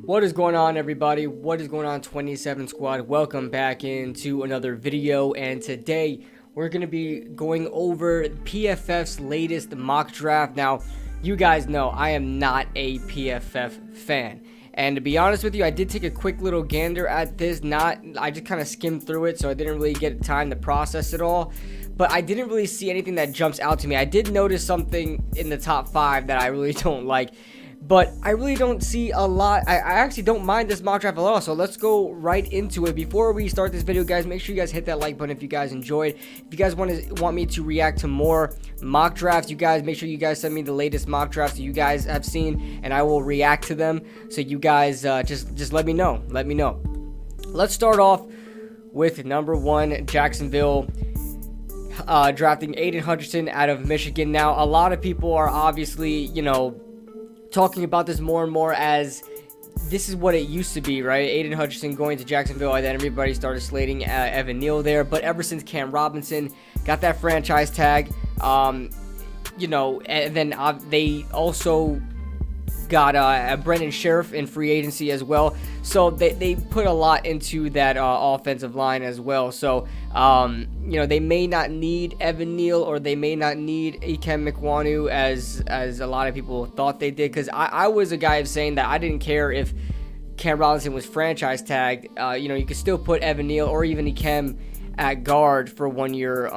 What is going on, everybody? What is going on, 27 Squad? Welcome back into another video, and today we're going to be going over PFF's latest mock draft. Now, you guys know I am not a PFF fan, and to be honest with you, I did take a quick little gander at this. I just kind of skimmed through it, so I didn't really get time to process it all. But I didn't really see anything that jumps out to me. I did notice something in the top 5 that I really don't like. But I really don't see a lot. I actually don't mind this mock draft at all. So let's go right into it. Before we start this video, guys, make sure you guys hit that like button if you guys enjoyed. If you guys want me to react to more mock drafts, you guys make sure you guys send me the latest mock drafts that you guys have seen, and I will react to them. So you guys just let me know. Let me know. Let's start off with number 1, Jacksonville. Drafting Aiden Hutchinson out of Michigan. Now, a lot of people are obviously, talking about this more and more as this is what it used to be, right? Aiden Hutchinson going to Jacksonville, and then everybody started slating Evan Neal there. But ever since Cam Robinson got that franchise tag, and then they also got Brendan Sheriff in free agency as well. So they put a lot into that offensive line as well. So, they may not need Evan Neal, or they may not need Ikem Ekwonu as a lot of people thought they did. Because I was a guy of saying that I didn't care if Cam Robinson was franchise tagged. You could still put Evan Neal or even Ikem at guard for 1 year,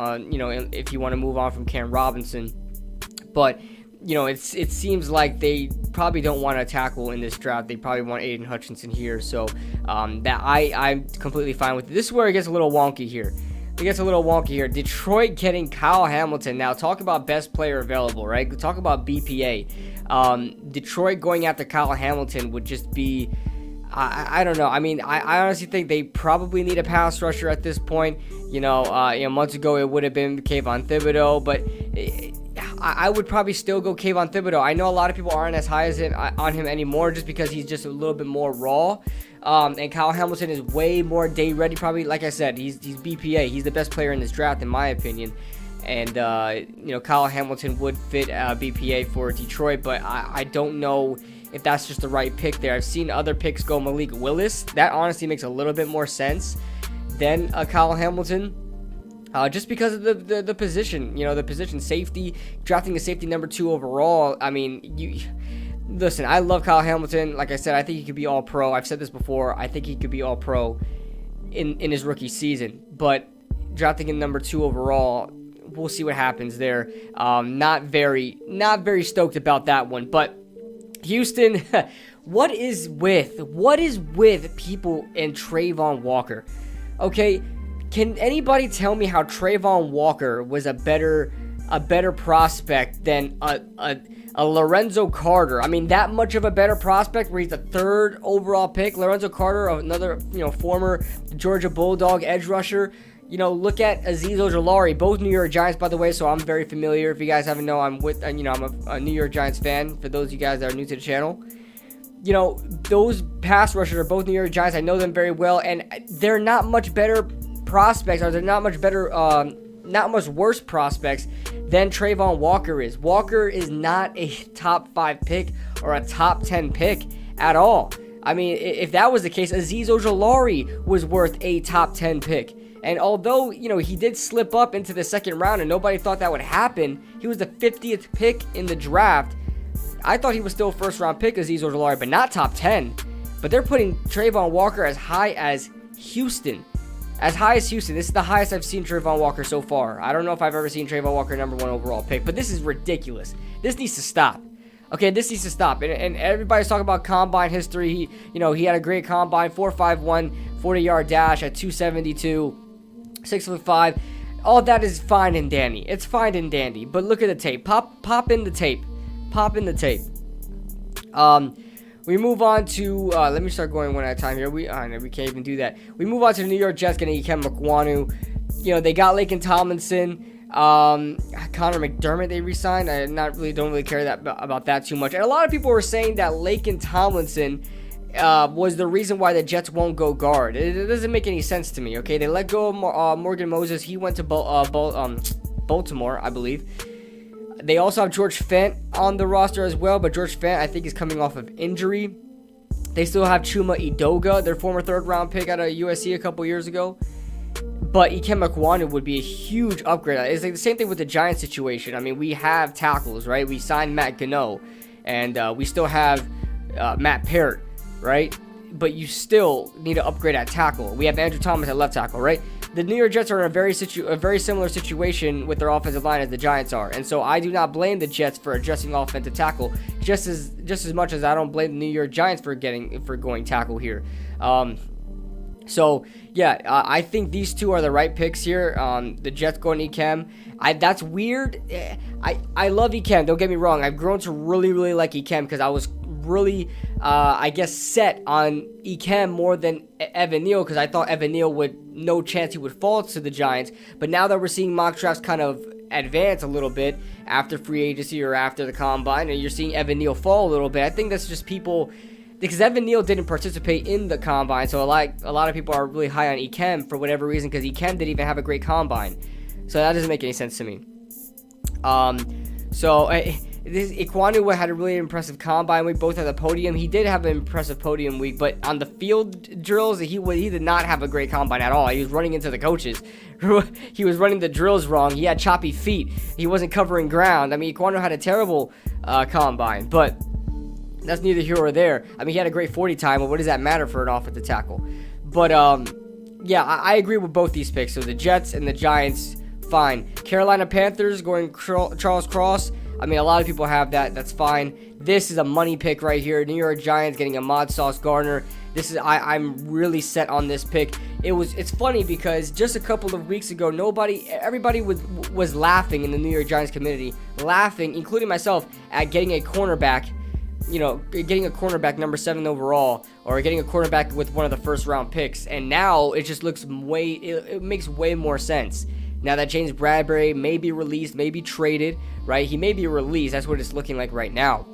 if you want to move on from Cam Robinson. But it seems like they probably don't want to tackle in this draft. They probably want Aiden Hutchinson here. So that I'm completely fine with it. This is where it gets a little wonky here. Detroit getting Kyle Hamilton. Now, talk about best player available, right? Talk about BPA. Detroit going after Kyle Hamilton would just be, I don't know. I mean, I honestly think they probably need a pass rusher at this point. Months ago it would have been Kayvon Thibodeau, but I would probably still go Kayvon Thibodeau. I know a lot of people aren't as high as on him anymore just because he's just a little bit more raw. And Kyle Hamilton is way more day ready. Probably, like I said, he's BPA. He's the best player in this draft, in my opinion. And, Kyle Hamilton would fit BPA for Detroit, but I don't know if that's just the right pick there. I've seen other picks go Malik Willis. That honestly makes a little bit more sense than Kyle Hamilton. Just because of the position, the position safety, drafting a safety number 2 overall. I mean, listen, I love Kyle Hamilton. Like I said, I think he could be all pro. I've said this before. I think he could be all pro in his rookie season. But drafting in number 2 overall, we'll see what happens there. Not very stoked about that one. But Houston, what is with people and Trayvon Walker? Okay. Can anybody tell me how Trayvon Walker was a better prospect than a Lorenzo Carter? I mean, that much of a better prospect where he's the 3rd overall pick. Lorenzo Carter, another former Georgia Bulldog edge rusher. Look at Azeez Ojolari, both New York Giants, by the way. So I'm very familiar. If you guys haven't know, I'm a New York Giants fan. For those of you guys that are new to the channel. Those pass rushers are both New York Giants. I know them very well, and they're not much better prospects, or they're not much better, not much worse prospects than Trayvon Walker is. Walker is not a top 5 pick or a top 10 pick at all. I mean, if that was the case, Azeez Ojolari was worth a top 10 pick. And although, he did slip up into the 2nd round and nobody thought that would happen, he was the 50th pick in the draft. I thought he was still a 1st round pick, Azeez Ojolari, but not top 10. But they're putting Trayvon Walker as high as Houston. This is the highest I've seen Trayvon Walker so far. I don't know if I've ever seen Trayvon Walker number 1 overall pick, but this is ridiculous. This needs to stop. Okay, this needs to stop. And everybody's talking about combine history. He had a great combine, 4.51, 40-yard dash at 272, 6'5". All that is fine and dandy. It's fine and dandy. But look at the tape. Pop in the tape. We move on to, let me start going one at a time here. We can't even do that. We move on to the New York Jets getting Ikem Ekwonu. They got Laken Tomlinson. Connor McDermott they re-signed. I don't really care about that too much. And a lot of people were saying that Laken Tomlinson was the reason why the Jets won't go guard. It doesn't make any sense to me, okay? They let go of Morgan Moses. He went to Baltimore, I believe. They also have George Fent on the roster as well, but George Fent, I think, is coming off of injury. They still have Chuma Edoga, their former third-round pick out of USC a couple years ago. But Ikem Ekwonu would be a huge upgrade. It's like the same thing with the Giants situation. I mean, we have tackles, right? We signed Matt Gano, and we still have Matt Parrott, right? But you still need to upgrade at tackle. We have Andrew Thomas at left tackle, right? The New York Jets are in a very similar situation with their offensive line as the Giants are, and so I do not blame the Jets for adjusting offensive tackle just as much as I don't blame the New York Giants for going tackle here. So yeah, I think these two are the right picks here. The Jets going Ikem. That's weird. I love Ikem. Don't get me wrong. I've grown to really like Ikem because I was really, I guess, set on Ikem more than Evan Neal because I thought Evan Neal no chance he would fall to the Giants. But now that we're seeing mock drafts kind of advance a little bit after free agency or after the combine, and you're seeing Evan Neal fall a little bit, I think that's just people. Because Evan Neal didn't participate in the combine, so a lot of people are really high on Ikem for whatever reason, because Ikem didn't even have a great combine. So that doesn't make any sense to me. Ekwonu had a really impressive combine week, both at the podium. He did have an impressive podium week, but on the field drills, he did not have a great combine at all. He was running into the coaches. He was running the drills wrong. He had choppy feet. He wasn't covering ground. I mean, Ekwonu had a terrible combine, but that's neither here or there. I mean, he had a great 40 time, but what does that matter for an offensive tackle? But, yeah, I agree with both these picks. So the Jets and the Giants, fine. Carolina Panthers going Charles Cross. I mean, a lot of people have that. That's fine. This is a money pick right here. New York Giants getting Ahmad Sauce Gardner. I'm really set on this pick. It's funny because just a couple of weeks ago, everybody was laughing in the New York Giants community, laughing, including myself, at getting a cornerback. Getting a cornerback number 7 overall, or getting a cornerback with one of the first round picks, and now it just looks it makes way more sense now that James Bradberry may be released, may be traded, right? He may be released. That's what it's looking like right now.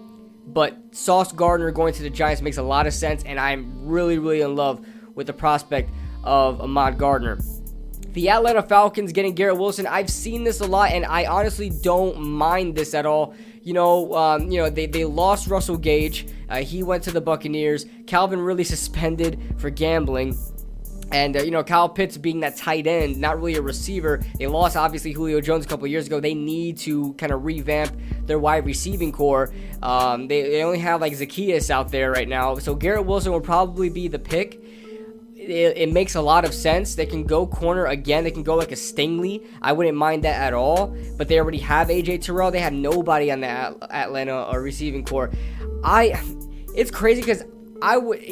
But Sauce Gardner going to the Giants makes a lot of sense, and I'm really in love with the prospect of Ahmad Gardner. The Atlanta Falcons getting Garrett Wilson. I've seen this a lot, and I honestly don't mind this at all. They lost Russell Gage. He went to the Buccaneers. Calvin really suspended for gambling. And, Kyle Pitts being that tight end, not really a receiver. They lost, obviously, Julio Jones a couple years ago. They need to kind of revamp their wide receiving core. They only have, Zacchaeus out there right now. So Garrett Wilson will probably be the pick. It makes a lot of sense. They can go corner again. They can go like a Stingley. I wouldn't mind that at all. But they already have A.J. Terrell. They have nobody on the Atlanta receiving core. It's crazy because I would,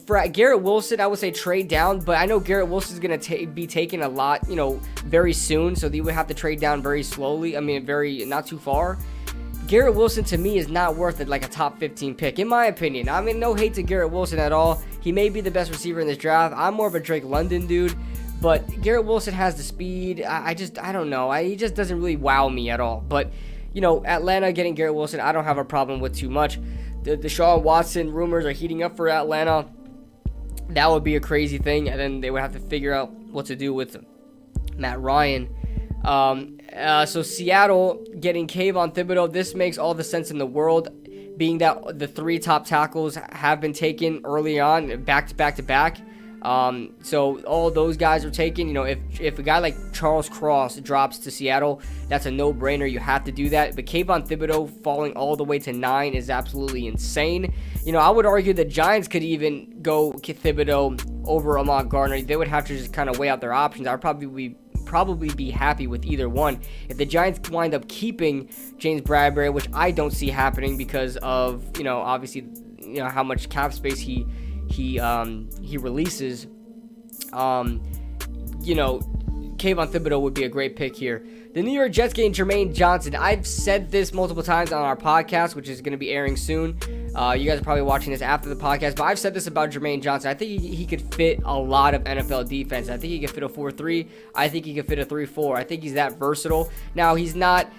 for Garrett Wilson, I would say trade down. But I know Garrett Wilson is going to be taken a lot, very soon. So they would have to trade down very slowly. I mean, not too far. Garrett Wilson, to me, is not worth it like a top 15 pick, in my opinion. I mean, no hate to Garrett Wilson at all. He may be the best receiver in this draft. I'm more of a Drake London dude, but Garrett Wilson has the speed. I don't know. He just doesn't really wow me at all. But, Atlanta getting Garrett Wilson, I don't have a problem with too much. The Deshaun Watson rumors are heating up for Atlanta. That would be a crazy thing, and then they would have to figure out what to do with Matt Ryan. So Seattle getting Kayvon Thibodeau, this makes all the sense in the world, being that the 3 top tackles have been taken early on, back to back. So all those guys are taken. If a guy like Charles Cross drops to Seattle, that's a no-brainer. You have to do that. But Kayvon Thibodeau falling all the way to 9 is absolutely insane. I would argue the Giants could even go Thibodeau over Ahmad Gardner. They would have to just kind of weigh out their options. I'd probably be happy with either one. If the Giants wind up keeping James Bradberry, which I don't see happening because of, obviously, how much cap space he releases, Kayvon Thibodeau would be a great pick here. The New York Jets getting Jermaine Johnson. I've said this multiple times on our podcast, which is going to be airing soon. You guys are probably watching this after the podcast, but I've said this about Jermaine Johnson. I think he could fit a lot of NFL defense. I think he could fit a 4-3. I think he could fit a 3-4. I think he's that versatile. Now, he's not,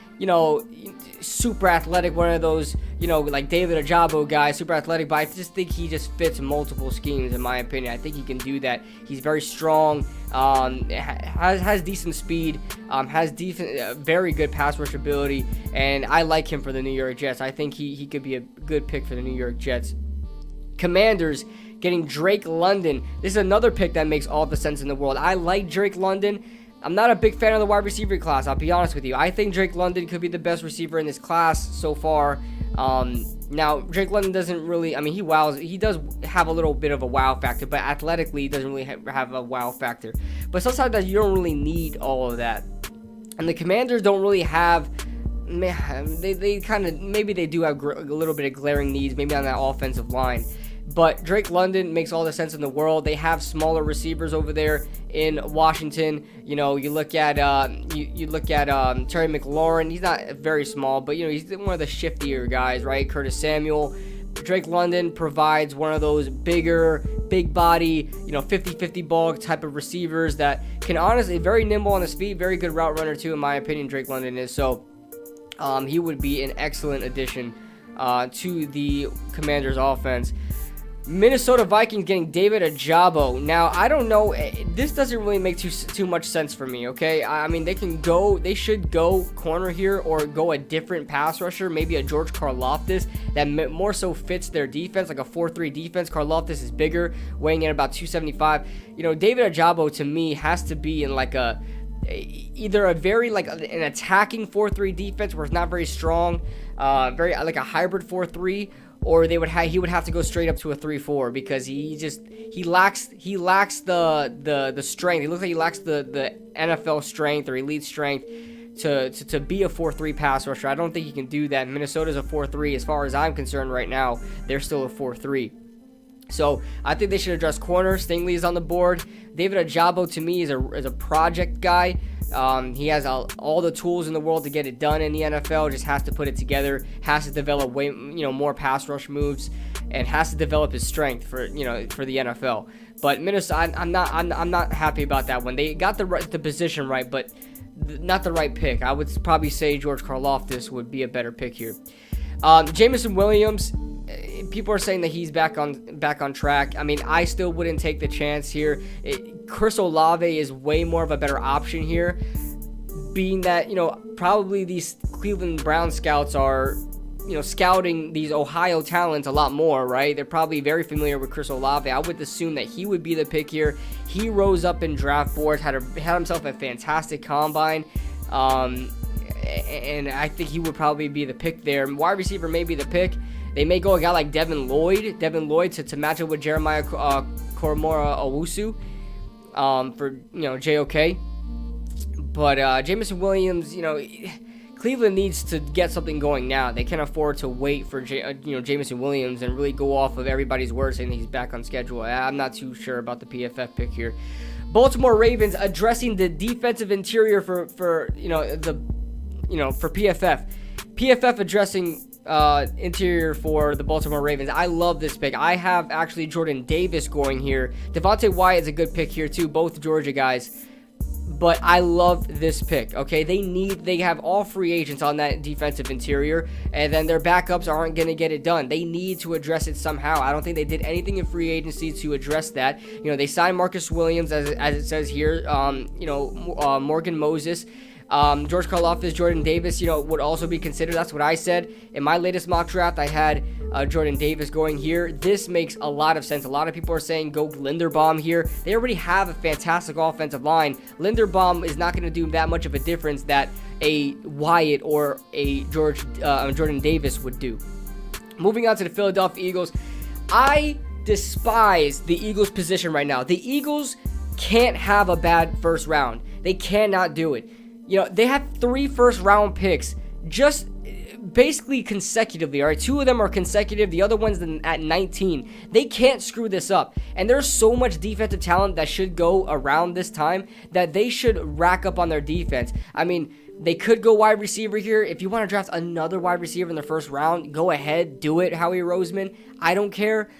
super athletic, one of those, like David Ojabo guys, super athletic, but I just think he just fits multiple schemes, in my opinion. I think he can do that. He's very strong, has decent speed, has very good pass rush ability, and I like him for the New York Jets. I think he could be a good pick for the New York Jets. Commanders getting Drake London. This is another pick that makes all the sense in the world. I like Drake London. I'm not a big fan of the wide receiver class, I'll be honest with you. I think Drake London could be the best receiver in this class so far. Now, Drake London doesn't really, I mean, he does have a little bit of a wow factor, but athletically, he doesn't really have a wow factor. But sometimes you don't really need all of that. And the Commanders don't really have, they kind of, maybe they do have a little bit of glaring needs, maybe on that offensive line. But Drake London makes all the sense in the world. They have smaller receivers over there in Washington. You know, you look at Terry McLaurin. He's not very small, but you know, he's one of the shiftier guys, right? Curtis Samuel. Drake London provides one of those bigger, big body, you know, 50-50 ball type of receivers that can honestly, very nimble on his feet, very good route runner too, in my opinion. Drake London is. So he would be an excellent addition to the Commanders offense. Minnesota Vikings getting David Ojabo. Now, I don't know. This doesn't really make too much sense for me, okay? I mean, they should go corner here or go a different pass rusher, maybe a George Karlaftis that more so fits their defense, like a 4-3 defense. Karlaftis is bigger, weighing in about 275. You know, David Ojabo to me has to be in like either a very like an attacking 4-3 defense where it's not very strong, very like a hybrid 4-3, or he would have to go straight up to a 3-4 because he lacks the strength. He looks like he lacks the NFL strength or elite strength to be a 4-3 pass rusher. I don't think he can do that. Minnesota's a 4-3 as far as I'm concerned right now. They're still a 4-3. So I think they should address corner. Stingley is on the board. David Ojabo to me is a project guy. He has all the tools in the world to get it done in the NFL. Just has to put it together. Has to develop more pass rush moves, and has to develop his strength for the NFL. But Minnesota, I'm not happy about that one. They got the position right, but not the right pick. I would probably say George Karlaftis would be a better pick here. Jameson Williams. People are saying that he's back on track. I mean, I still wouldn't take the chance here. Chris Olave is way more of a better option here, being that, probably these Cleveland Brown scouts are, scouting these Ohio talents a lot more, right? They're probably very familiar with Chris Olave. I would assume that he would be the pick here. He rose up in draft boards, had himself a fantastic combine, and I think he would probably be the pick there. Wide receiver may be the pick. They may go a guy like Devin Lloyd to match up with Jeremiah Koromora Owusu for JOK. But Jameson Williams, Cleveland needs to get something going now. They can't afford to wait for Jameson Williams and really go off of everybody's word saying that he's back on schedule. I'm not too sure about the PFF pick here. Baltimore Ravens addressing the defensive interior for PFF. PFF addressing interior for the Baltimore Ravens. I love this pick. I have actually Jordan Davis going here. Devontae Wyatt is a good pick here too, both Georgia guys. But I love this pick, okay? They have all free agents on that defensive interior, and then their backups aren't going to get it done. They need to address it somehow. I don't think they did anything in free agency to address that. They signed Marcus Williams, as it says here, Morgan Moses. George Karlaftis, Jordan Davis, would also be considered. That's what I said. In my latest mock draft, I had Jordan Davis going here. This makes a lot of sense. A lot of people are saying go Linderbaum here. They already have a fantastic offensive line. Linderbaum is not going to do that much of a difference that a Wyatt or a Jordan Davis would do. Moving on to the Philadelphia Eagles. I despise the Eagles' position right now. The Eagles can't have a bad first round. They cannot do it. They have 3 first-round picks just basically consecutively, all right? 2 of them are consecutive. The other one's at 19. They can't screw this up. And there's so much defensive talent that should go around this time that they should rack up on their defense. I mean, they could go wide receiver here. If you want to draft another wide receiver in the first round, go ahead. Do it, Howie Roseman. I don't care.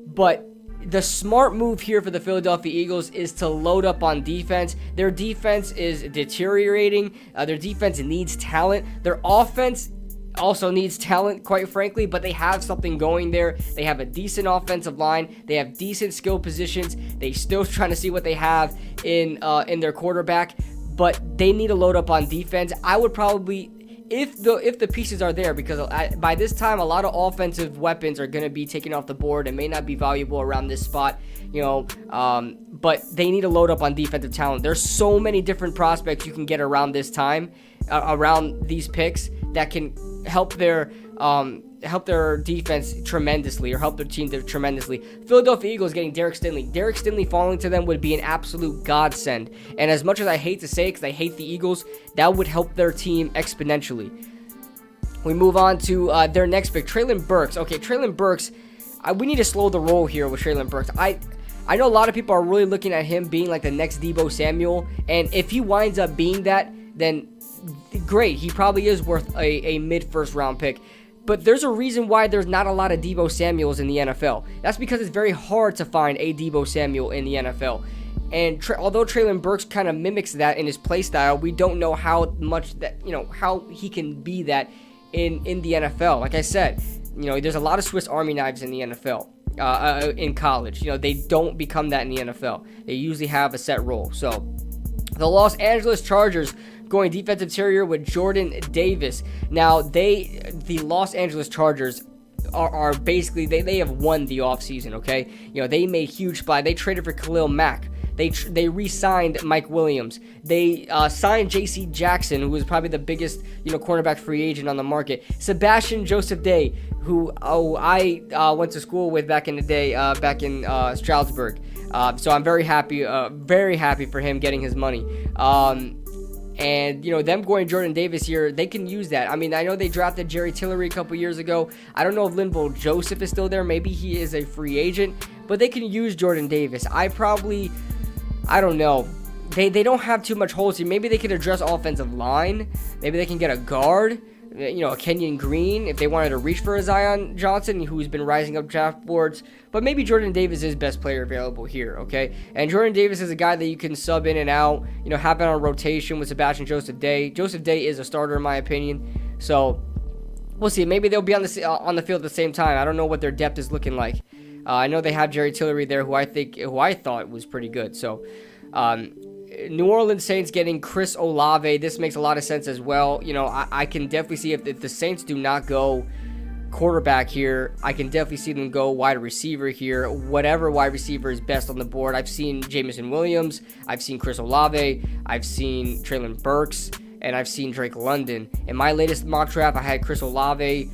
But the smart move here for the Philadelphia Eagles is to load up on defense. Their defense is deteriorating. Their defense needs talent. Their offense also needs talent, quite frankly, but they have something going there. They have a decent offensive line. They have decent skill positions. They still trying to see what they have in their quarterback, but they need to load up on defense. I would probably, if the pieces are there, because by this time a lot of offensive weapons are going to be taken off the board and may not be valuable around this spot, but they need to load up on defensive talent. There's so many different prospects you can get around this time, around these picks, that can help their defense tremendously, or help their team tremendously. Philadelphia Eagles getting Derek Stingley. Derek Stingley falling to them would be an absolute godsend. And as much as I hate to say it, because I hate the Eagles, that would help their team exponentially. We move on to their next pick, Treylon Burks. Okay, Treylon Burks, we need to slow the roll here with Treylon Burks. I know a lot of people are really looking at him being like the next Deebo Samuel, and if he winds up being that, then great. He probably is worth a mid-first round pick. But there's a reason why there's not a lot of Deebo Samuels in the NFL. That's because it's very hard to find a Deebo Samuel in the NFL. And although Treylon Burks kind of mimics that in his play style, we don't know how much that, how he can be that in the NFL. Like I said, there's a lot of Swiss Army knives in the NFL. In college, they don't become that in the NFL. They usually have a set role. So the Los Angeles Chargers going defensive interior with Jordan Davis. Now the Los Angeles Chargers are basically, they have won the offseason, okay? They made huge splash. They traded for Khalil Mack. They re-signed Mike Williams. They signed J.C. Jackson, who was probably the biggest, cornerback free agent on the market. Sebastian Joseph Day, who I went to school with back in the day, back in Stroudsburg. So I'm very happy for him getting his money. And, them going Jordan Davis here, they can use that. I mean, I know they drafted Jerry Tillery a couple years ago. I don't know if Linval Joseph is still there. Maybe he is a free agent. But they can use Jordan Davis. I don't know. They don't have too much holes here. Maybe they could address offensive line. Maybe they can get a guard, a Kenyon Green, if they wanted to reach for a Zion Johnson, who's been rising up draft boards. But maybe Jordan Davis is best player available here, okay? And Jordan Davis is a guy that you can sub in and out, have it on rotation with Sebastian Joseph Day. Joseph Day is a starter in my opinion. So we'll see. Maybe they'll be on the field at the same time. I don't know what their depth is looking like. I know they have Jerry Tillery there, who I thought was pretty good. So, New Orleans Saints getting Chris Olave. This makes a lot of sense as well. I can definitely see if the Saints do not go quarterback here, I can definitely see them go wide receiver here. Whatever wide receiver is best on the board. I've seen Jameson Williams. I've seen Chris Olave. I've seen Treylon Burks. And I've seen Drake London. In my latest mock draft, I had Chris Olave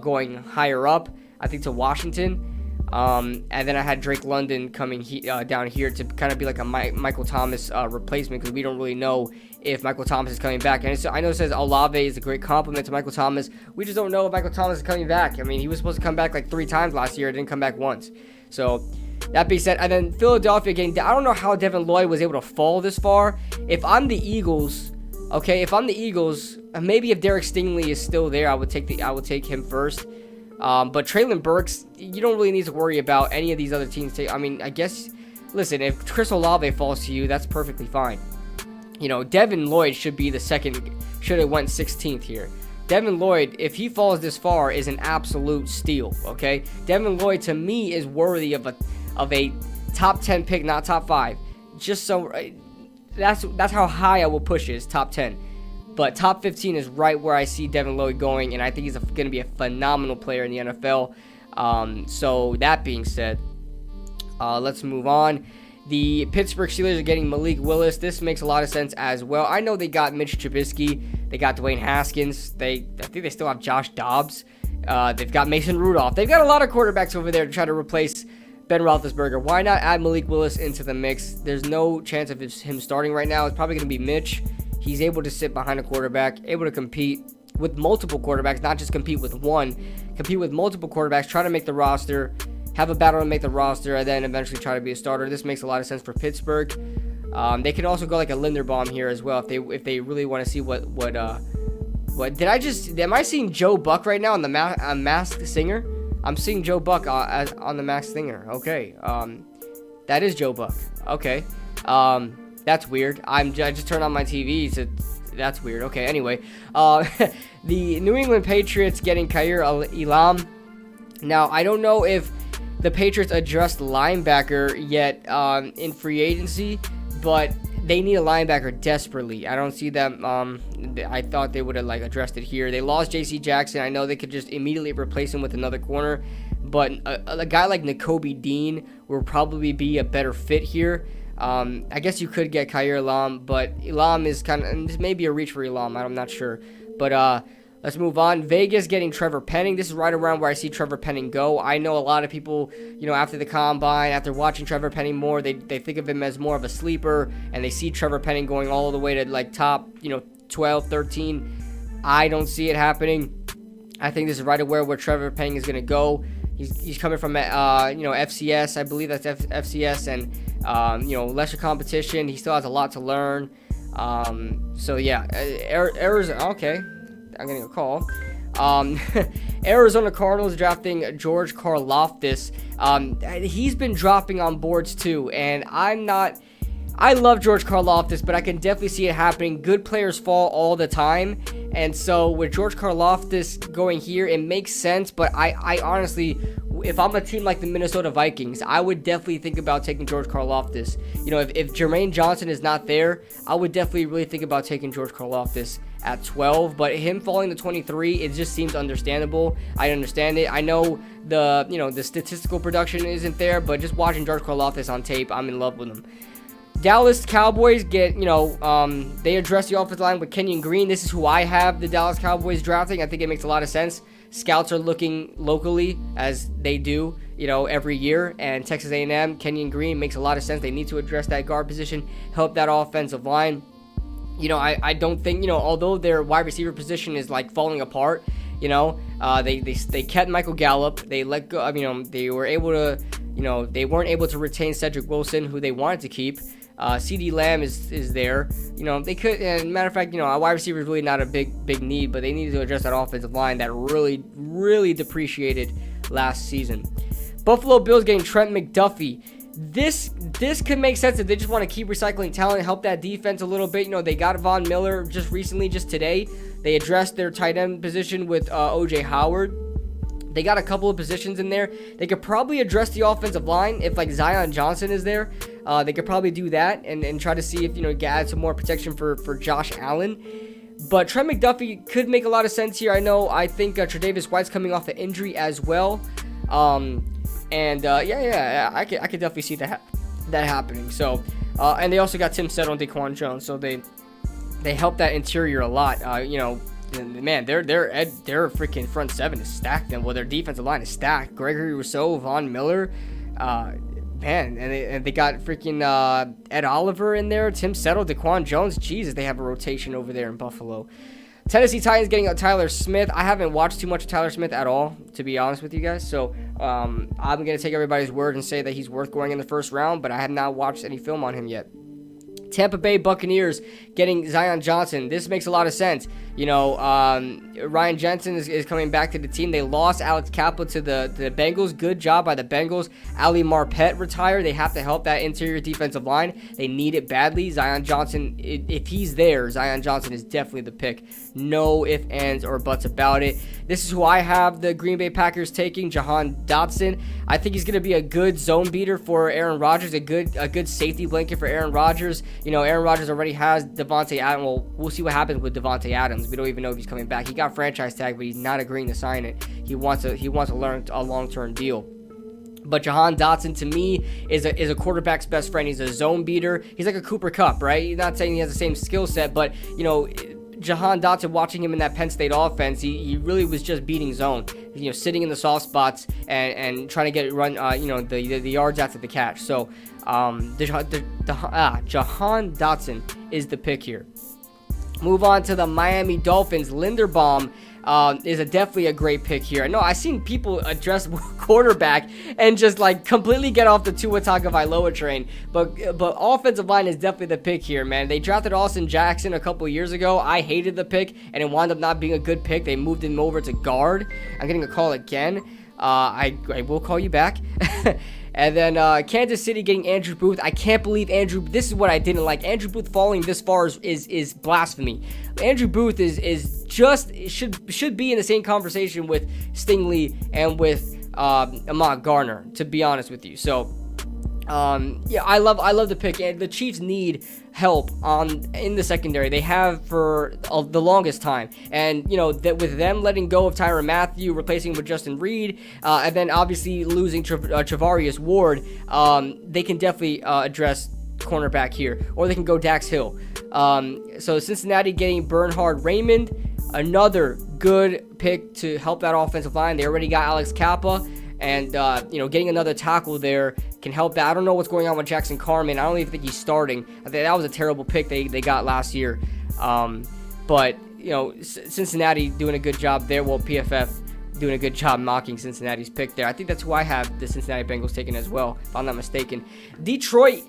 going higher up, I think, to Washington. And then I had Drake London coming down here to kind of be like a Michael Thomas replacement, because we don't really know if Michael Thomas is coming back. And I know it says Olave is a great compliment to Michael Thomas. We just don't know if Michael Thomas is coming back. I mean, he was supposed to come back like 3 times last year. It didn't come back once. So that being said, and then Philadelphia getting, I don't know how Devin Lloyd was able to fall this far. If I'm the Eagles, maybe if Derek Stingley is still there, I would take him first. But Treylon Burks, you don't really need to worry about any of these other teams. I mean, I guess, listen, if Chris Olave falls to you, that's perfectly fine. Devin Lloyd should be the second, should have went 16th here. Devin Lloyd, if he falls this far, is an absolute steal, okay? Devin Lloyd, to me, is worthy of a top 10 pick, not top 5. Just so, that's how high I will push it, is top 10. But top 15 is right where I see Devin Lloyd going, and I think he's going to be a phenomenal player in the NFL. So that being said, let's move on. The Pittsburgh Steelers are getting Malik Willis. This makes a lot of sense as well. I know they got Mitch Trubisky. They got Dwayne Haskins. I think they still have Josh Dobbs. They've got Mason Rudolph. They've got a lot of quarterbacks over there to try to replace Ben Roethlisberger. Why not add Malik Willis into the mix? There's no chance of him starting right now. It's probably going to be Mitch. He's able to sit behind a quarterback, able to compete with multiple quarterbacks, not just compete with one, compete with multiple quarterbacks, try to make the roster, have a battle to make the roster, and then eventually try to be a starter. This makes a lot of sense for Pittsburgh. They can also go like a Linderbaum here as well if they really want to see what am I seeing Joe Buck right now on the Masked Singer? I'm seeing Joe Buck on the Masked Singer. Okay, that is Joe Buck. Okay, that's weird. I just turned on my TV, so that's weird. Okay, anyway, the New England Patriots getting Khair Elam. Now, I don't know if the Patriots addressed linebacker yet in free agency, but they need a linebacker desperately. I don't see them. I thought they would have like addressed it here. They lost J.C. Jackson. I know they could just immediately replace him with another corner, but a guy like Nakobe Dean will probably be a better fit here. I guess you could get Khair Elam, but Elam is kind of maybe a reach for Elam. I'm not sure, but let's move on. Vegas getting Trevor Penning. This is right around where I see Trevor Penning go. I know a lot of people, after the combine, after watching Trevor Penning more, they think of him as more of a sleeper, and they see Trevor Penning going all the way to like top, 12, 13. I don't see it happening. I think this is right where Trevor Penning is going to go. He's coming from, FCS. I believe that's FCS, and, lesser competition. He still has a lot to learn. So, yeah, Arizona, okay. I'm getting a call. Arizona Cardinals drafting George Karlaftis. He's been dropping on boards too, and I love George Karlaftis, but I can definitely see it happening. Good players fall all the time, and so with George Karlaftis going here, it makes sense, but I honestly, if I'm a team like the Minnesota Vikings, I would definitely think about taking George Karlaftis. If Jermaine Johnson is not there, I would definitely really think about taking George Karlaftis at 12, but him falling to 23, it just seems understandable. I understand it. I know the statistical production isn't there, but just watching George Karlaftis on tape, I'm in love with him. Dallas Cowboys get, they address the offensive line with Kenyon Green. This is who I have the Dallas Cowboys drafting. I think it makes a lot of sense. Scouts are looking locally, as they do, every year. And Texas A&M, Kenyon Green makes a lot of sense. They need to address that guard position, help that offensive line. I don't think, although their wide receiver position is like falling apart, they kept Michael Gallup. They let go, they were able to, they weren't able to retain Cedric Wilson, who they wanted to keep. CD Lamb is there. They could, and matter of fact, a wide receiver is really not a big need, but they needed to address that offensive line that really depreciated last season. Buffalo Bills getting Trent McDuffie. This could make sense if they just want to keep recycling talent, help that defense a little bit. You know, they got Von Miller just recently, just today. They addressed their tight end position with O.J. Howard. They got a couple of positions in there. They could probably address the offensive line if, like, Zion Johnson is there. They could probably do that and try to see if, you know, add some more protection for Josh Allen. But Trent McDuffie could make a lot of sense here. I think Tre'Davious White's coming off an injury as well. I could definitely see that happening. So, and they also got Tim Settle and Daquan Jones, so they help that interior a lot. Man, their freaking front seven is stacked, and their defensive line is stacked. Gregory Rousseau, Von Miller, and they got freaking Ed Oliver in there, Tim Settle, Daquan Jones. Jesus, they have a rotation over there in Buffalo. Tennessee Titans getting Tyler Smith. I haven't watched too much of Tyler Smith at all, to be honest with you guys. So I'm going to take everybody's word and say that he's worth going in the first round, but I have not watched any film on him yet. Tampa Bay Buccaneers getting Zion Johnson. This makes a lot of sense. You know, Ryan Jensen is coming back to the team. They lost Alex Cappa to the Bengals. Good job by the Bengals. Ali Marpet retired. They have to help that interior defensive line. They need it badly. Zion Johnson, if he's there, Zion Johnson is definitely the pick. No ifs, ands, or buts about it. This is who I have the Green Bay Packers taking, Jahan Dotson. I think he's going to be a good zone beater for Aaron Rodgers, a good safety blanket for Aaron Rodgers. You know, Aaron Rodgers already has Devontae Adams. Well, we'll see what happens with Devontae Adams. We don't even know if he's coming back. He got franchise tag, but he's not agreeing to sign it. He wants to learn a long-term deal. But Jahan Dotson, to me, is a quarterback's best friend. He's a zone beater. He's like a Cooper Kupp, right? You're not saying he has the same skill set, but, you know, Jahan Dotson, watching him in that Penn State offense, he really was just beating zone, you know, sitting in the soft spots and trying to get the yards after the catch. So Jahan Dotson is the pick here. Move on to the Miami Dolphins. Linderbaum is definitely a great pick here. I know I've seen people address quarterback and just like completely get off the Tua Tagovailoa train, but offensive line is definitely the pick here, man. They drafted Austin Jackson a couple years ago. I hated the pick, and it wound up not being a good pick. They moved him over to guard. I'm getting a call again. I will call you back. And then Kansas City getting Andrew Booth. I can't believe this is what I didn't like. Andrew Booth falling this far is blasphemy. Andrew Booth should be in the same conversation with Stingley and with Ahmad Gardner, to be honest with you. So Yeah, I love the pick, and the Chiefs need help in the secondary. They have for the longest time, and that with them letting go of Tyrann Mathieu, replacing with Justin Reed, and then obviously losing Travarius Ward, they can definitely address cornerback here, or they can go Dax Hill. So Cincinnati getting Bernhard Raymond, another good pick to help that offensive line. They already got Alex Kappa. And, getting another tackle there can help that. I don't know what's going on with Jackson Carman. I don't even think he's starting. I think that was a terrible pick they got last year. But, Cincinnati doing a good job there. Well, PFF doing a good job mocking Cincinnati's pick there. I think that's who I have the Cincinnati Bengals taken as well, if I'm not mistaken. Detroit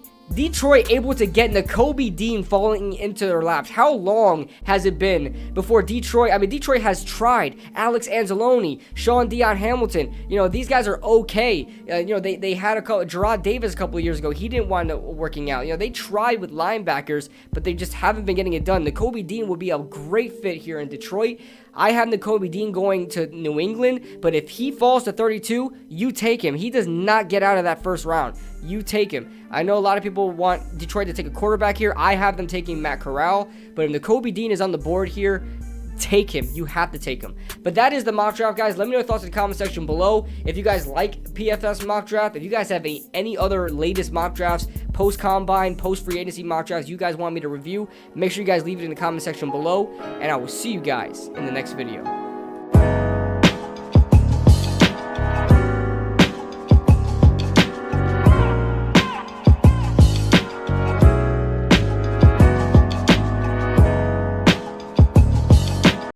able to get Nakobe Dean falling into their laps. How long has it been before Detroit? I mean, Detroit has tried Alex Anzalone, Sean Dion Hamilton. These guys are okay. They had Gerard Davis a couple of years ago. He didn't wind up working out. They tried with linebackers, but they just haven't been getting it done. Nakobe Dean would be a great fit here in Detroit. I have Nakobe Dean going to New England, but if he falls to 32, you take him. He does not get out of that first round. You take him. I know a lot of people want Detroit to take a quarterback here. I have them taking Matt Corral, but if Nakobe Dean is on the board here, take him. You have to take him. But that is the mock draft, guys. Let me know your thoughts in the comment section below. If you guys like PFF's mock draft, if you guys have any other latest mock drafts, post-combine, post-free agency mock drafts you guys want me to review, make sure you guys leave it in the comment section below, and I will see you guys in the next video.